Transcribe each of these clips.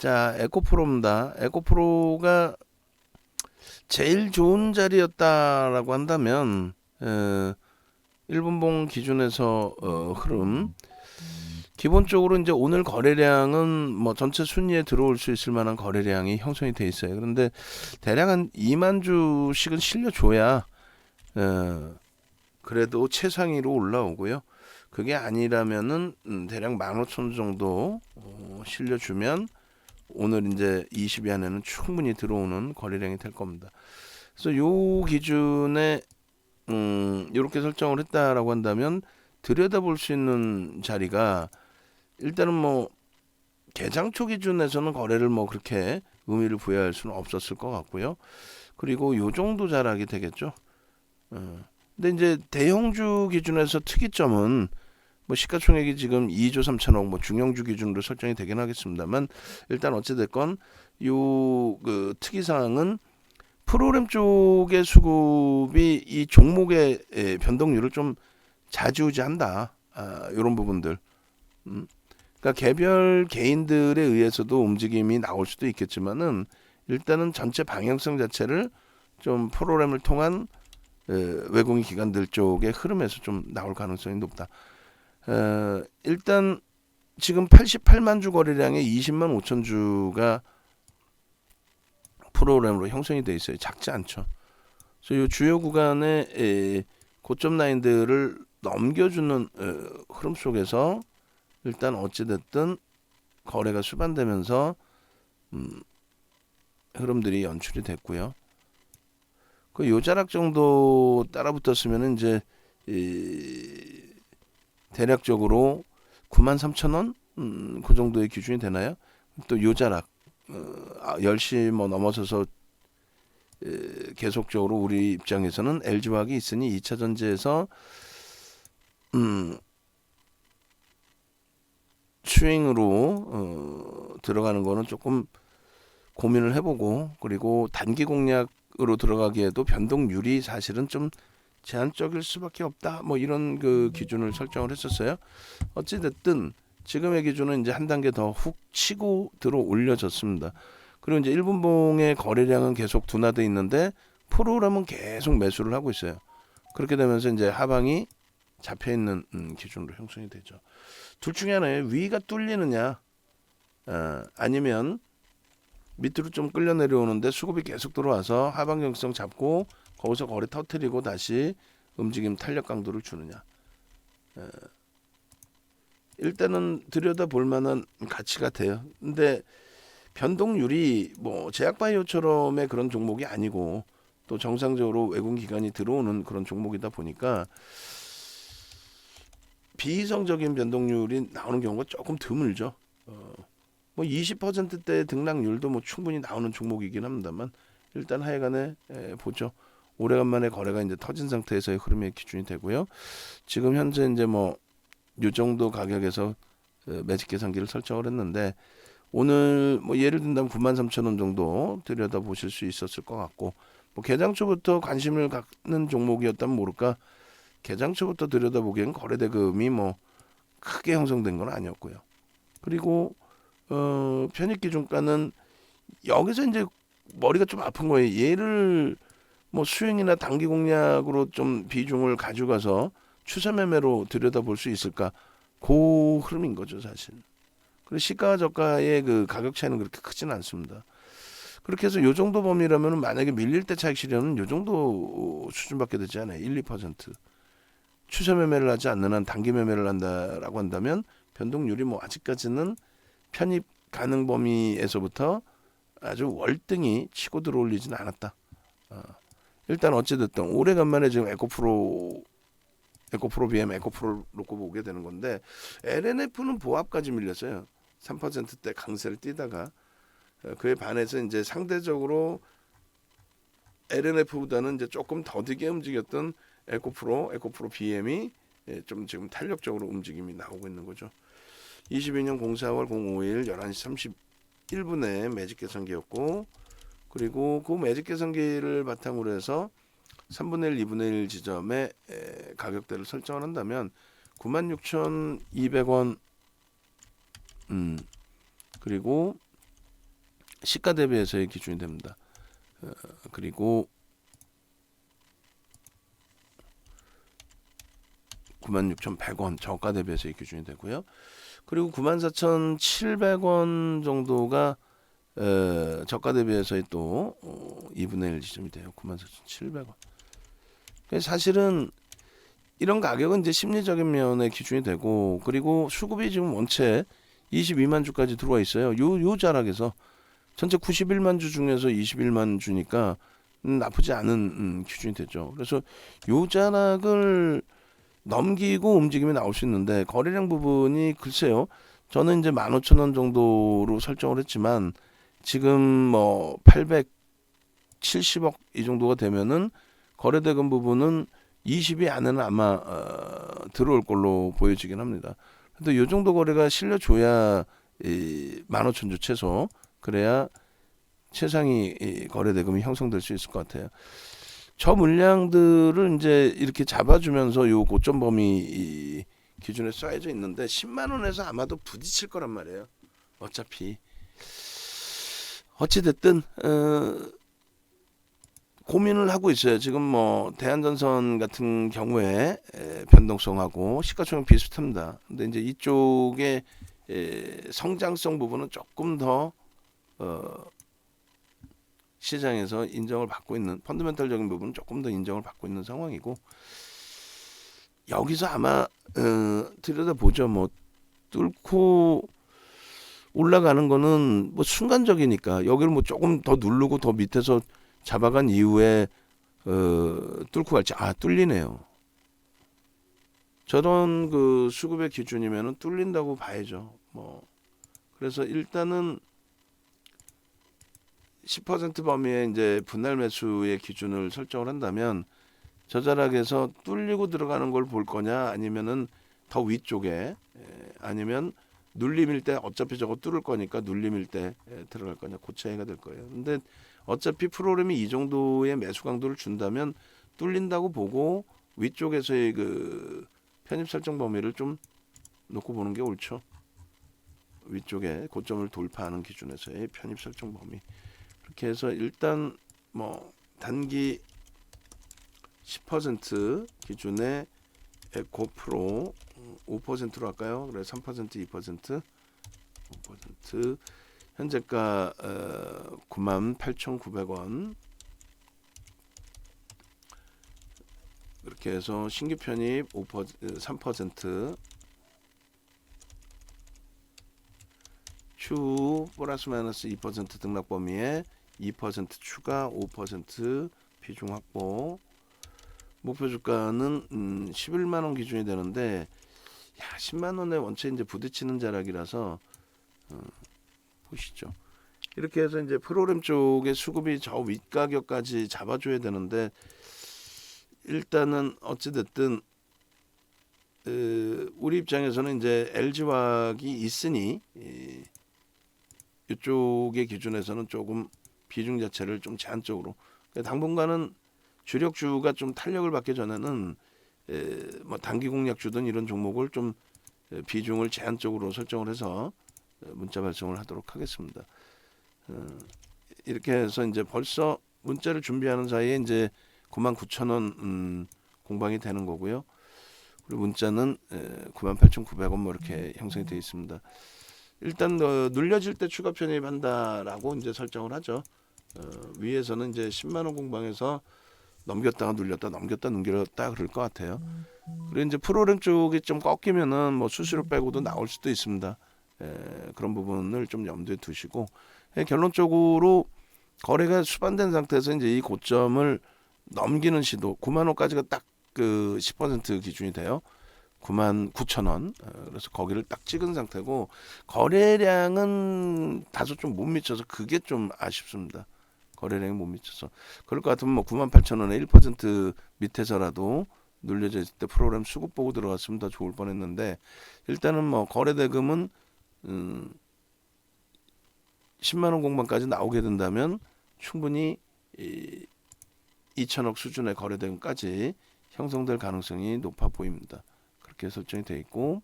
자, 에코프로입니다. 에코프로가 제일 좋은 자리였다라고 한다면 일분봉 기준에서 흐름 기본적으로 이제 오늘 거래량은 뭐 전체 순위에 들어올 수 있을 만한 거래량이 형성이 돼 있어요. 그런데 대략 한 2만 주씩은 실려줘야 그래도 최상위로 올라오고요. 그게 아니라면은 대략 15,000주 정도 실려주면 오늘 이제 20위 안에는 충분히 들어오는 거래량이 될 겁니다. 그래서 요 기준에 이렇게 설정을 했다라고 한다면 들여다볼 수 있는 자리가 일단은 뭐 개장초 기준에서는 거래를 뭐 그렇게 의미를 부여할 수는 없었을 것 같고요. 그리고 요 정도 자락이 되겠죠. 근데 이제 대형주 기준에서 특이점은 뭐 시가총액이 지금 2조 3천억 뭐 중형주 기준으로 설정이 되긴 하겠습니다만 일단 어찌됐건 요 그 특이사항은 프로그램 쪽의 수급이 이 종목의 변동률을 좀 좌지우지한다. 이런 부분들. 그러니까 개별 개인들에 의해서도 움직임이 나올 수도 있겠지만은 일단은 전체 방향성 자체를 좀 프로그램을 통한 외국인 기관들 쪽의 흐름에서 좀 나올 가능성이 높다. 일단 지금 88만 주 거래량에 20만 5천 주가 프로그램으로 형성이 돼 있어요. 작지 않죠. 그래서 이 주요 구간의 고점 라인들을 넘겨주는 흐름 속에서 일단 어찌됐든 거래가 수반되면서 흐름들이 연출이 됐고요. 그 요자락 정도 따라붙었으면 이제 대략적으로 93,000원 그 정도의 기준이 되나요? 또 요자락 10시 뭐 넘어서서 계속적으로 우리 입장에서는 LG화학이 있으니 2차 전지에서 스윙으로 들어가는 거는 조금 고민을 해보고 그리고 단기 공략으로 들어가기에도 변동률이 사실은 좀 제한적일 수밖에 없다. 뭐 이런 그 기준을 설정을 했었어요. 어찌 됐든 지금의 기준은 이제 한 단계 더 훅 치고 들어 올려졌습니다. 그리고 이제 1분봉의 거래량은 계속 둔화돼 있는데 프로그램은 계속 매수를 하고 있어요. 그렇게 되면서 이제 하방이 잡혀 있는 기준으로 형성이 되죠. 둘 중에 하나예요. 위가 뚫리느냐, 아니면 밑으로 좀 끌려 내려오는데 수급이 계속 들어와서 하방 경성 잡고 거기서 거래 터트리고 다시 움직임 탄력 강도를 주느냐. 일단은 들여다 볼 만한 가치가 돼요. 근데 변동률이 뭐 제약바이오처럼의 그런 종목이 아니고 또 정상적으로 외국 기관이 들어오는 그런 종목이다 보니까 비이성적인 변동률이 나오는 경우가 조금 드물죠. 뭐 20%대 등락률도 뭐 충분히 나오는 종목이긴 합니다만 일단 하여간에 보죠. 오래간만에 거래가 이제 터진 상태에서의 흐름의 기준이 되고요. 지금 현재 이제 뭐 요 정도 가격에서 매직 계산기를 설정을 했는데 오늘 뭐 예를 든다면 93,000원 정도 들여다 보실 수 있었을 것 같고 뭐 개장 초부터 관심을 갖는 종목이었다면 모를까 개장 초부터 들여다보기엔 거래대금이 뭐 크게 형성된 건 아니었고요. 그리고 편입기준가는 여기서 이제 머리가 좀 아픈 거예요. 얘를 뭐 수익이나 단기 공략으로 좀 비중을 가져가서 추세 매매로 들여다볼 수 있을까? 그 흐름인 거죠, 사실. 그리고 시가 저가의 그 가격 차이는 그렇게 크지는 않습니다. 그렇게 해서 요 정도 범위라면 만약에 밀릴 때 차익 실현은 요 정도 수준밖에 되지 않아요. 1, 2%. 추세 매매를 하지 않는 한 단기 매매를 한다라고 한다면 변동률이 뭐 아직까지는 편입 가능 범위에서부터 아주 월등히 치고 들어올리진 않았다. 일단 어찌됐든 오래간만에 지금 에코프로 BM 에코프로 놓고 보게 되는 건데 LNF는 보합까지 밀렸어요. 3%대 강세를 띄다가 그에 반해서 이제 상대적으로 LNF보다는 이제 조금 더디게 움직였던 에코프로 BM이 좀 지금 탄력적으로 움직임이 나오고 있는 거죠. 22년 04월 05일 11시 31분에 매직 계산기였고 그리고 그 매직 계산기를 바탕으로 해서 3분의 1, 2분의 1 지점에 가격대를 설정을 한다면 96,200원 그리고 시가 대비해서의 기준이 됩니다. 그리고 96,100원 저가 대비해서의 기준이 되고요. 그리고 94,700원 정도가 저가 대비해서의 또 2분의 1 지점이 돼요. 94,700원. 사실은 이런 가격은 이제 심리적인 면의 기준이 되고, 그리고 수급이 지금 원체 22만 주까지 들어와 있어요. 요 자락에서 전체 91만 주 중에서 21만 주니까 나쁘지 않은 기준이 되죠. 그래서 요 자락을 넘기고 움직임이 나올 수 있는데, 거래량 부분이 글쎄요. 저는 이제 15,000원 정도로 설정을 했지만 지금 뭐 870억 이 정도가 되면은 거래대금 부분은 20위 안에는 아마 들어올 걸로 보여지긴 합니다. 근데 이 정도 거래가 실려줘야 15,000주 최소, 그래야 최상위 거래대금이 형성될 수 있을 것 같아요. 저 물량들을 이제 이렇게 잡아주면서 요 고점 범위 기준에 쌓여져 있는데 10만 원에서 아마도 부딪힐 거란 말이에요. 어차피 어찌됐든 고민을 하고 있어요. 지금 뭐 대한전선 같은 경우에 변동성하고 시가총액 비슷합니다. 근데 이제 이쪽에 성장성 부분은 조금 더 시장에서 인정을 받고 있는, 펀더멘털적인 부분은 조금 더 인정을 받고 있는 상황이고, 여기서 아마 들여다보죠. 뭐 뚫고 올라가는 거는 뭐 순간적이니까 여기를 뭐 조금 더 누르고 더 밑에서 잡아간 이후에 뚫고 갈지, 뚫리네요. 저런 그 수급의 기준이면은 뚫린다고 봐야죠. 뭐 그래서 일단은 10% 범위의 이제 분할 매수의 기준을 설정을 한다면 저 자락에서 뚫리고 들어가는 걸 볼 거냐, 아니면은 더 위쪽에, 아니면 눌림일 때 어차피 저거 뚫을 거니까 눌림일 때 들어갈 거냐, 그 차이가 될 거예요. 근데 어차피 프로그램이 이 정도의 매수 강도를 준다면 뚫린다고 보고 위쪽에서의 그 편입 설정 범위를 좀 놓고 보는 게 옳죠. 위쪽에 고점을 돌파하는 기준에서의 편입 설정 범위. 이렇게 해서 일단 뭐 단기 10% 기준에 에코프로 5%로 할까요? 그래 3%, 2%, 5%. 현재가 98,900원. 이렇게 해서 신규 편입 3%, 추후 플러스 마이너스 2% 등락 범위에 2% 추가, 5% 비중 확보. 목표 주가는 11만 원 기준이 되는데, 10만 원에 원체 이제 부딪히는 자락이라서 보시죠. 이렇게 해서 이제 프로그램 쪽의 수급이 저 윗가격까지 잡아줘야 되는데, 일단은 어찌됐든 우리 입장에서는 이제 LG화학이 있으니 이쪽의 기준에서는 조금 비중 자체를 좀 제한적으로, 당분간은 주력주가 좀 탄력을 받기 전에는 뭐 단기 공략주든 이런 종목을 좀 비중을 제한적으로 설정을 해서 문자 발송을 하도록 하겠습니다. 이렇게 해서 이제 벌써 문자를 준비하는 사이에 이제 99,000원 공방이 되는 거고요. 그리고 문자는 98,900원 뭐 이렇게 형성이 되어 있습니다. 일단 눌려질 때 추가 편입한다라고 이제 설정을 하죠. 위에서는 이제 10만 원 공방에서 넘겼다가 눌렸다, 넘겼다 눌렸다 그럴 것 같아요. 그리고 이제 프로그램 쪽이 좀 꺾이면은 뭐 수수료 빼고도 나올 수도 있습니다. 그런 부분을 좀 염두에 두시고, 결론적으로 거래가 수반된 상태에서 이제 이 고점을 넘기는 시도, 9만 원까지가 딱 그 10% 기준이 돼요. 99,000원. 그래서 거기를 딱 찍은 상태고, 거래량은 다소 좀 못 미쳐서 그게 좀 아쉽습니다. 거래량이 못 미쳐서. 그럴 것 같으면 뭐 98,000원에 1% 밑에서라도 눌려져 있을 때 프로그램 수급 보고 들어갔으면 더 좋을 뻔했는데, 일단은 뭐 거래 대금은 10만 원 공방까지 나오게 된다면 충분히 2천억 수준의 거래 대금까지 형성될 가능성이 높아 보입니다. 그렇게 설정이 되어 있고,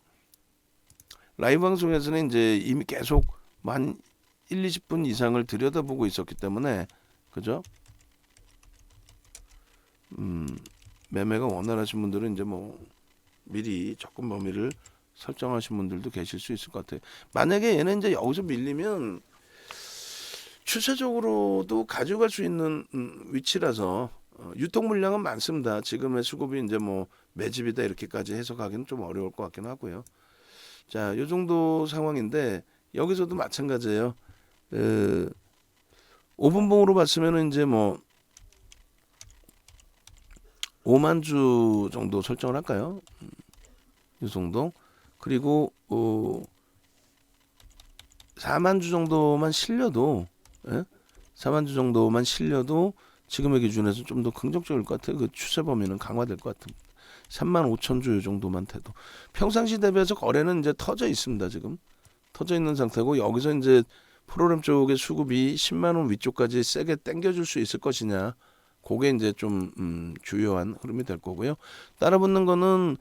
라이브 방송에서는 이제 이미 계속 한 1, 20분 이상을 들여다보고 있었기 때문에 그죠? 매매가 원활하신 분들은 이제 뭐 미리 적금 범위를 설정하신 분들도 계실 수 있을 것 같아요. 만약에 얘는 이제 여기서 밀리면 추세적으로도 가져갈 수 있는 위치라서 유통 물량은 많습니다. 지금의 수급이 이제 뭐 매집이다 이렇게까지 해석하기는 좀 어려울 것 같긴 하고요. 자, 이 정도 상황인데 여기서도 마찬가지예요. 5분봉으로 봤으면 이제 뭐 5만 주 정도 설정을 할까요? 이 정도. 그리고 4만 주 정도만 실려도 4만 주 정도만 실려도 지금의 기준에서 좀 더 긍정적일 것 같아요. 그 추세 범위는 강화될 것 같습니다. 3만 5천 주 정도만 돼도 평상시 대비해서 거래는 이제 터져 있습니다. 지금 터져 있는 상태고 여기서 이제 프로그램 쪽의 수급이 10만 원 위쪽까지 세게 당겨줄 수 있을 것이냐. 그게 이제 좀 주요한 흐름이 될 거고요. 따라붙는 거는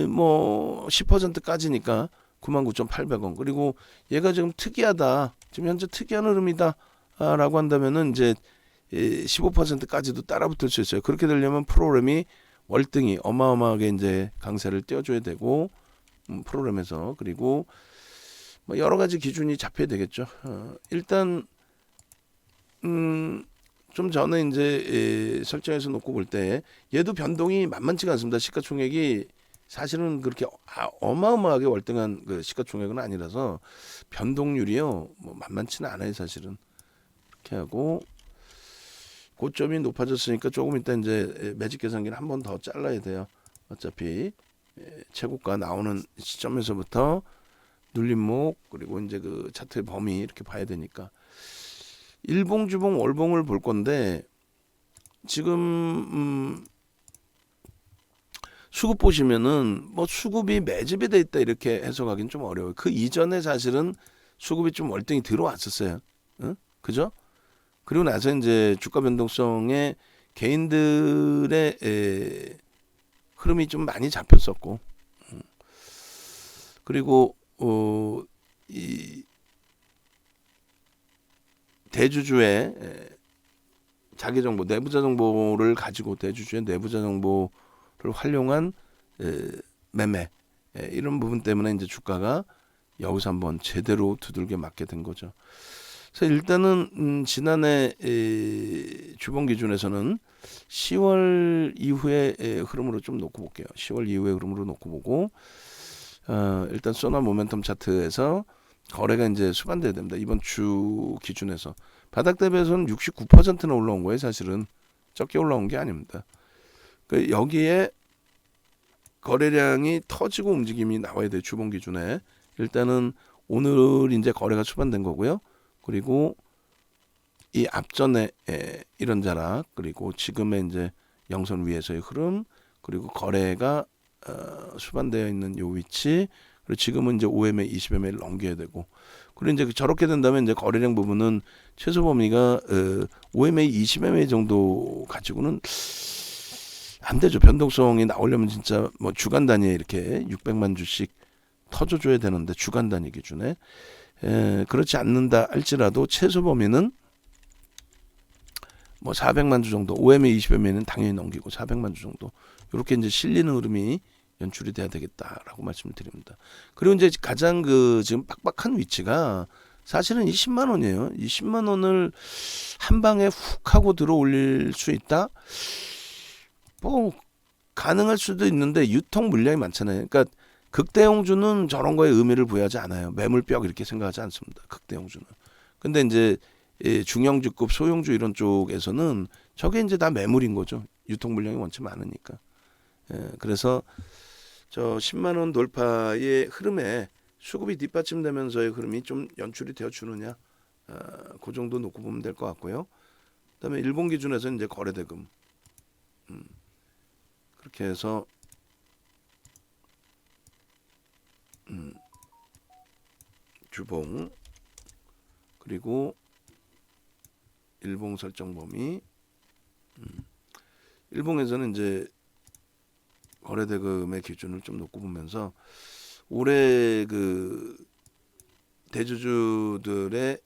뭐 10%까지니까 99,800원. 그리고 얘가 지금 특이하다. 지금 현재 특이한 흐름이다라고 한다면은 이제 15%까지도 따라붙을 수 있어요. 그렇게 되려면 프로그램이 월등히 어마어마하게 이제 강세를 띄워줘야 되고 프로그램에서 그리고 뭐 여러 가지 기준이 잡혀야 되겠죠. 일단 좀 전에 이제 설정해서 놓고 볼 때 얘도 변동이 만만치가 않습니다. 시가총액이 사실은 그렇게 어마어마하게 월등한 그 시가총액은 아니라서 변동률이요 뭐 만만치는 않아요 사실은. 이렇게 하고 고점이 높아졌으니까 조금 이따 이제 매직 계산기를 한 번 더 잘라야 돼요. 어차피 최고가 나오는 시점에서부터 눌림목 그리고 이제 그 차트의 범위 이렇게 봐야 되니까 일봉, 주봉, 월봉을 볼 건데 지금 수급 보시면은 뭐 수급이 매집이 돼 있다 이렇게 해석하기는 좀 어려워요. 그 이전에 사실은 수급이 좀 월등히 들어왔었어요. 응? 그죠? 그리고 나서 이제 주가 변동성에 개인들의 흐름이 좀 많이 잡혔었고 그리고 이 대주주의 자기 정보, 내부자 정보를 가지고 대주주의 내부자 정보를 활용한 매매 이런 부분 때문에 이제 주가가 여기서 한번 제대로 두들겨 맞게 된 거죠. 그래서 일단은 지난해 주봉 기준에서는 10월 이후의 흐름으로 좀 놓고 볼게요. 10월 이후의 흐름으로 놓고 보고 일단 소나 모멘텀 차트에서 거래가 이제 수반돼야 됩니다. 이번 주 기준에서 바닥 대비해서는 69%나 올라온 거예요. 사실은 적게 올라온 게 아닙니다. 여기에 거래량이 터지고 움직임이 나와야 돼요. 주봉 기준에 일단은 오늘 이제 거래가 수반된 거고요. 그리고 이 앞전에 이런 자락 그리고 지금의 이제 영선 위에서의 흐름 그리고 거래가 수반되어 있는 요 위치 그리고 지금은 이제 5MA, 20MA를 넘겨야 되고 그리고 이제 저렇게 된다면 이제 거래량 부분은 최소 범위가 5MA, 20MA 정도 가지고는 안 되죠. 변동성이 나오려면 진짜 뭐 주간 단위에 이렇게 600만 주씩 터져줘야 되는데 주간 단위 기준에 그렇지 않는다 할지라도 최소 범위는 뭐 400만 주 정도, 5MA, 20MA는 당연히 넘기고 400만 주 정도 이렇게 이제 실리는 흐름이 연출이 돼야 되겠다라고 말씀을 드립니다. 그리고 이제 가장 그 지금 빡빡한 위치가 사실은 이 10만 원이에요. 이 10만 원을 한 방에 훅 하고 들어 올릴 수 있다? 뭐 가능할 수도 있는데 유통 물량이 많잖아요. 그러니까 극대형주는 저런 거에 의미를 부여하지 않아요. 매물벽 이렇게 생각하지 않습니다. 극대형주는. 근데 이제 중형주급 소형주 이런 쪽에서는 저게 이제 다 매물인 거죠. 유통 물량이 원체 많으니까. 그래서 저 10만 원 돌파의 흐름에 수급이 뒷받침되면서의 흐름이 좀 연출이 되어 주느냐. 그 정도 놓고 보면 될 것 같고요. 그다음에 일본 기준에서 이제 거래대금. 그렇게 해서 주봉 그리고 일봉 설정 범위 일봉에서는 이제 거래대금의 기준을 좀 놓고 보면서 올해 그 대주주들의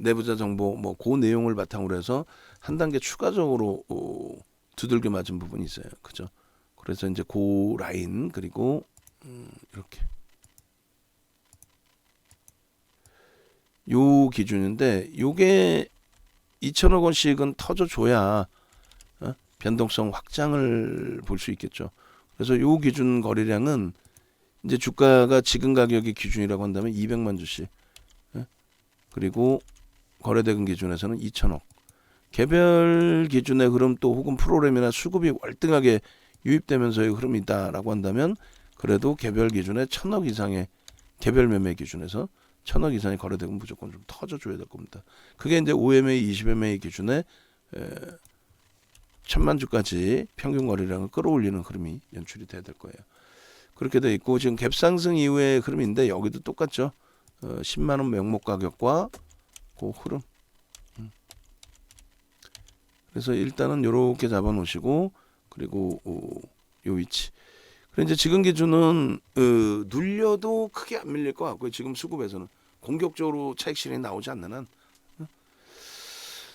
내부자 정보 뭐 그 내용을 바탕으로 해서 한 단계 추가적으로 두들겨 맞은 부분이 있어요. 그죠? 그래서 이제 그 라인 그리고 이렇게 요 기준인데 요게 2천억 원씩은 터져줘야 변동성 확장을 볼 수 있겠죠. 그래서 요 기준 거래량은 이제 주가가 지금 가격이 기준이라고 한다면 200만 주씩 그리고 거래대금 기준에서는 2천억 개별 기준의 흐름 또 혹은 프로그램이나 수급이 월등하게 유입되면서의 흐름이다라고 한다면 그래도 개별 기준에 1,000억 이상의 개별 매매 기준에서 1,000억 이상의 거래대금 무조건 좀 터져줘야 될 겁니다. 그게 이제 5MA, 20MA 기준에 1,000만 주까지 평균 거래량을 끌어올리는 흐름이 연출이 돼야 될 거예요. 그렇게 돼 있고 지금 갭상승 이후의 흐름인데 여기도 똑같죠. 10만 원 명목 가격과 그 흐름. 그래서 일단은 이렇게 잡아 놓으시고 그리고 요 위치. 그리고 이제 지금 기준은 눌려도 크게 안 밀릴 것 같고요. 지금 수급에서는 공격적으로 차익 실현이 나오지 않는 한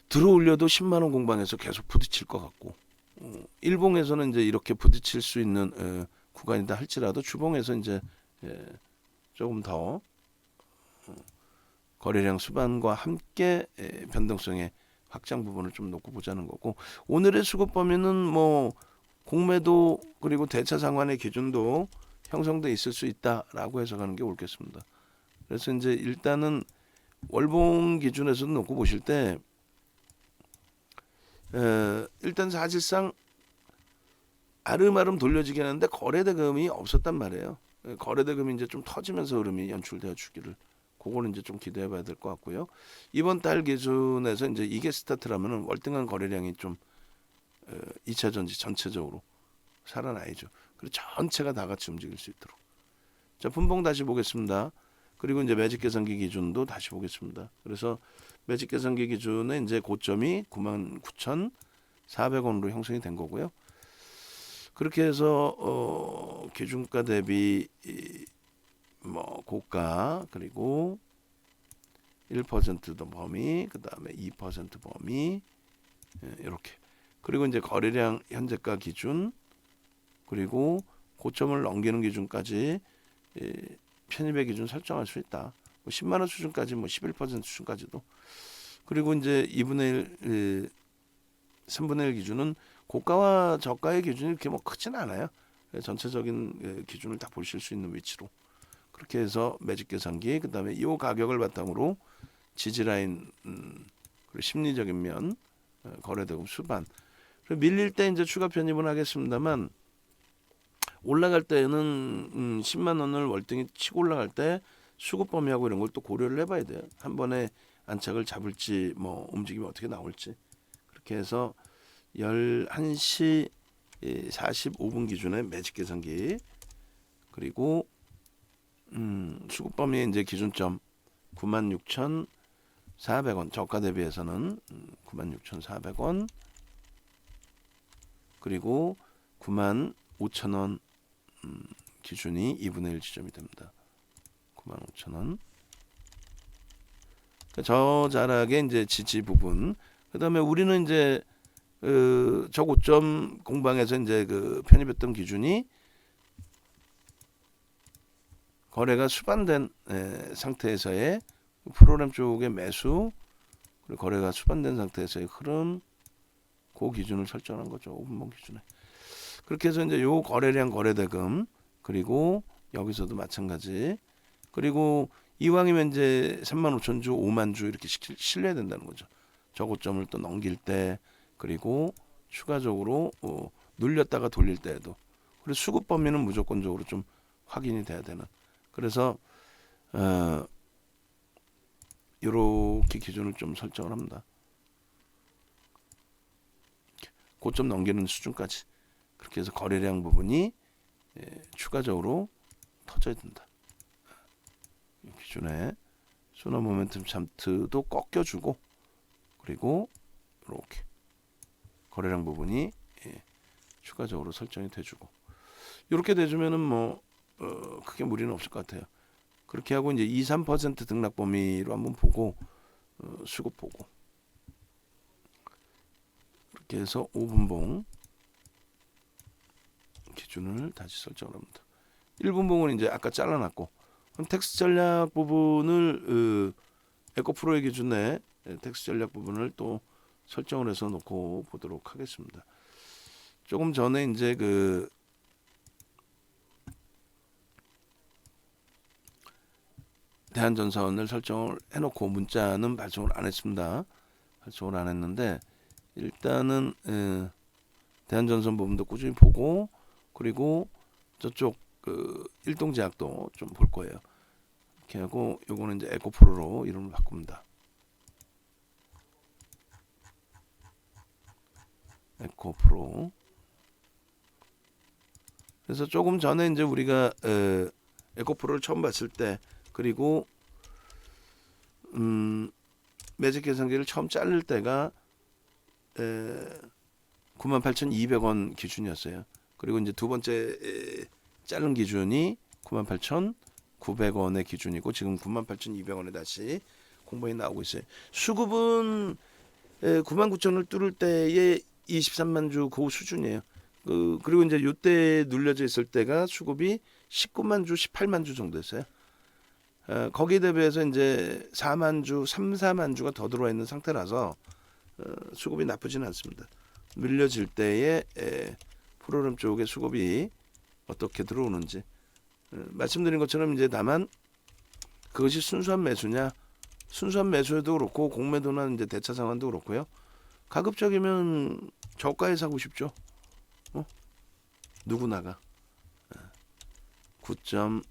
들어올려도 10만 원 공방에서 계속 부딪힐 것 같고 일봉에서는 이제 이렇게 부딪힐 수 있는 구간이다 할지라도 주봉에서 이제 조금 더 거래량 수반과 함께 변동성의 확장 부분을 좀 놓고 보자는 거고 오늘의 수급 범위는 뭐 공매도 그리고 대차 상환의 기준도 형성돼 있을 수 있다라고 해석하는 게 옳겠습니다. 그래서 이제 일단은 월봉 기준에서 놓고 보실 때 일단 사실상 아름아름 돌려지긴 하는데 거래대금이 없었단 말이에요. 거래대금이 이제 좀 터지면서 흐름이 연출되어 주기를 그거는 이제 좀 기대해 봐야 될 것 같고요. 이번 달 기준에서 이제 이게 스타트라면은 월등한 거래량이 좀 2차 전지 전체적으로 살아나야죠. 그리고 전체가 다 같이 움직일 수 있도록. 자, 분봉 다시 보겠습니다. 그리고 이제 매직 계산기 기준도 다시 보겠습니다. 그래서 매직 계산기 기준의 이제 고점이 99,400원으로 형성이 된 거고요. 그렇게 해서 기준가 대비 뭐 고가 그리고 1%도 범위 그다음에 2% 범위 이렇게 그리고 이제 거래량 현재가 기준 그리고 고점을 넘기는 기준까지 편입의 기준 설정할 수 있다. 뭐 10만 원 수준까지 뭐 11% 수준까지도 그리고 이제 2분의 1 3분의 1 기준은 고가와 저가의 기준이 이렇게 뭐 크진 않아요. 전체적인 기준을 다 보실 수 있는 위치로 그렇게 해서 매직 계산기 그다음에 이 가격을 바탕으로 지지라인 그리고 심리적인 면 거래대금 수반 그리고 밀릴 때 이제 추가 편입은 하겠습니다만 올라갈 때는 10만 원을 월등히 치고 올라갈 때 수급 범위하고 이런 걸 또 고려를 해봐야 돼요. 한 번에 안착을 잡을지 뭐 움직임이 어떻게 나올지 그렇게 해서 11시 45분 기준에 매직 계산기 그리고 수급 범위의 이제 기준점 96,400원 저가 대비해서는 96,400원 그리고 95,000원 기준이 2분의 1 지점이 됩니다. 95,000원 저자락의 이제 지지 부분 그다음에 우리는 이제 저고점 공방에서 이제 그 편입했던 기준이 거래가 수반된 상태에서의 프로그램 쪽의 매수 그리고 거래가 수반된 상태에서의 흐름 그 기준을 설정한 거죠. 5분봉 기준에. 그렇게 해서 이제 요 거래량 거래대금 그리고 여기서도 마찬가지 그리고 이왕이면 이제 35,000주 5만 주 이렇게 실려야 된다는 거죠. 저고점을 또 넘길 때 그리고 추가적으로 눌렸다가 돌릴 때에도 그리고 수급 범위는 무조건적으로 좀 확인이 돼야 되는 그래서 이렇게 기준을 좀 설정을 합니다. 고점 넘기는 수준까지 그렇게 해서 거래량 부분이 추가적으로 터져야 된다. 이 기준에 소너 모멘텀 차트도 꺾여주고 그리고 이렇게 거래량 부분이 추가적으로 설정이 돼주고 이렇게 돼주면은 뭐 크게 무리는 없을 것 같아요. 그렇게 하고 이제 2, 3% 등락 범위로 한번 보고 수급 보고 이렇게 해서 5분봉 기준을 다시 설정합니다. 1분봉은 이제 아까 잘라놨고, 그럼 텍스트 전략 부분을 에코프로의 기준에 텍스트 전략 부분을 또 설정을 해서 놓고 보도록 하겠습니다. 조금 전에 이제 그 대한전선을 설정을 해놓고 문자는 발송을 안 했습니다. 발송을 안 했는데 일단은 대한전선 부분도 꾸준히 보고, 그리고 저쪽 그 일동제약도 좀 볼 거예요. 이렇게 하고 요거는 이제 에코프로로 이름을 바꿉니다. 에코프로. 그래서 조금 전에 이제 우리가 에코프로를 처음 봤을 때, 그리고 매직 계산기를 처음 자를 때가 98,200원 기준이었어요. 그리고 이제 두 번째 자른 기준이 98,900원의 기준이고, 지금 98,200원에 다시 공방이 나오고 있어요. 수급은 99,000을 뚫을 때의 23만 주 그 수준이에요. 그리고 이제 이때 눌려져 있을 때가 수급이 19만 주, 18만 주 정도였어요. 거기에 대비해서 이제 4만 주, 3, 4만 주가 더 들어와 있는 상태라서 수급이 나쁘지는 않습니다. 밀려질 때에 프로그램 쪽의 수급이 어떻게 들어오는지 말씀드린 것처럼, 이제 다만 그것이 순수한 매수냐, 순수한 매수에도 그렇고 공매도나 이제 대차 상환도 그렇고요. 가급적이면 저가에 사고 싶죠. 누구나가 9.89.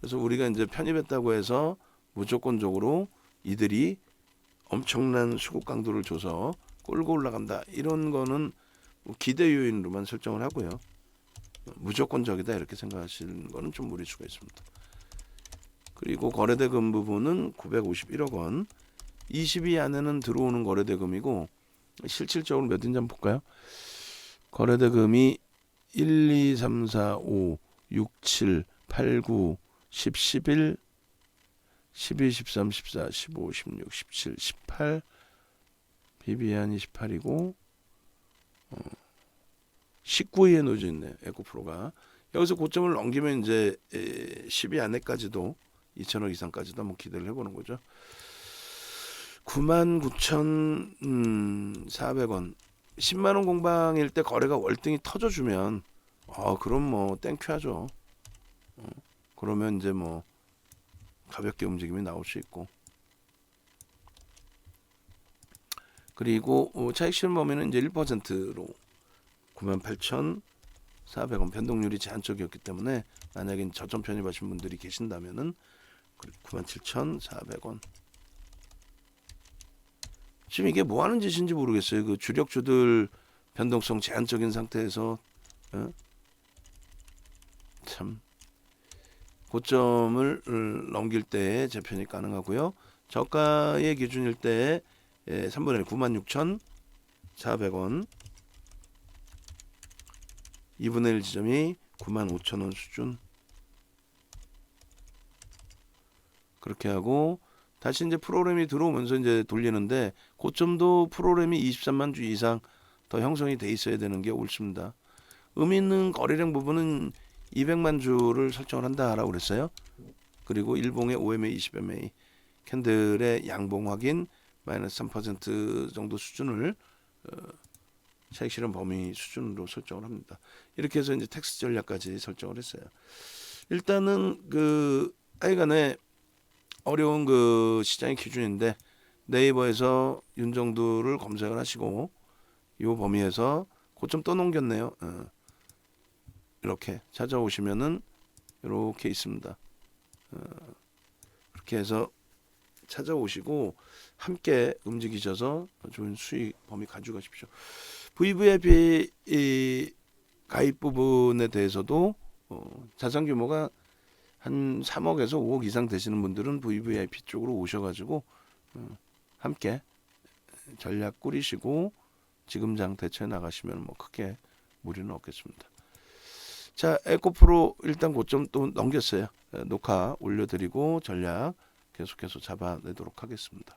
그래서 우리가 이제 편입했다고 해서 무조건적으로 이들이 엄청난 수급 강도를 줘서 끌고 올라간다, 이런 거는 기대 요인으로만 설정을 하고요. 무조건적이다 이렇게 생각하시는 거는 좀 무리일 수가 있습니다. 그리고 거래대금 부분은 951억 원, 20위 안에는 들어오는 거래대금이고, 실질적으로 몇인지 한번 볼까요? 거래대금이 1, 2, 3, 4, 5, 6, 7, 8, 9, 10, 11, 12, 13, 14, 15, 16, 17, 18, 비비안이 18이고 19위에 놓여져 있네, 에코프로가. 여기서 고점을 넘기면 이제 10위 안에까지도 2천억 이상까지도 한번 기대를 해보는 거죠. 99,400원 10만원 공방일 때 거래가 월등히 터져주면 그럼 뭐 땡큐하죠. 그러면 이제 뭐 가볍게 움직임이 나올 수 있고, 그리고 차익 실현 범위는 이제 1%로 98,400원 변동률이 제한적이었기 때문에, 만약에 저점 편입하신 분들이 계신다면은 97,400원. 지금 이게 뭐 하는 짓인지 모르겠어요. 그 주력주들 변동성 제한적인 상태에서 참 고점을 넘길 때 재편이 가능하고요. 저가의 기준일 때 3분의 1 96,400원, 2분의 1 지점이 95,000원 수준. 그렇게 하고 다시 이제 프로그램이 들어오면서 이제 돌리는데, 고점도 프로그램이 23만 주 이상 더 형성이 돼 있어야 되는 게 옳습니다. 의미 있는 거래량 부분은 200만 주를 설정을 한다라고 그랬어요. 그리고 일봉의 5MA, 20MA 캔들의 양봉 확인 마이너스 3% 정도 수준을 차익 실현 범위 수준으로 설정을 합니다. 이렇게 해서 이제 텍스트 전략까지 설정을 했어요. 일단은 하여간에 어려운 그 시장의 기준인데, 네이버에서 윤정두를 검색을 하시고 이 범위에서 고점 또 넘겼네요. 이렇게 찾아오시면은 이렇게 있습니다. 그렇게 해서 찾아오시고 함께 움직이셔서 좋은 수익 범위 가져가십시오. VVIP 가입 부분에 대해서도 자산 규모가 한 3억에서 5억 이상 되시는 분들은 VVIP 쪽으로 오셔가지고 함께 전략 꾸리시고 지금장 대처해 나가시면 뭐 크게 무리는 없겠습니다. 자, 에코프로 일단 고점 또 넘겼어요. 녹화 올려드리고 전략 계속해서 잡아내도록 하겠습니다.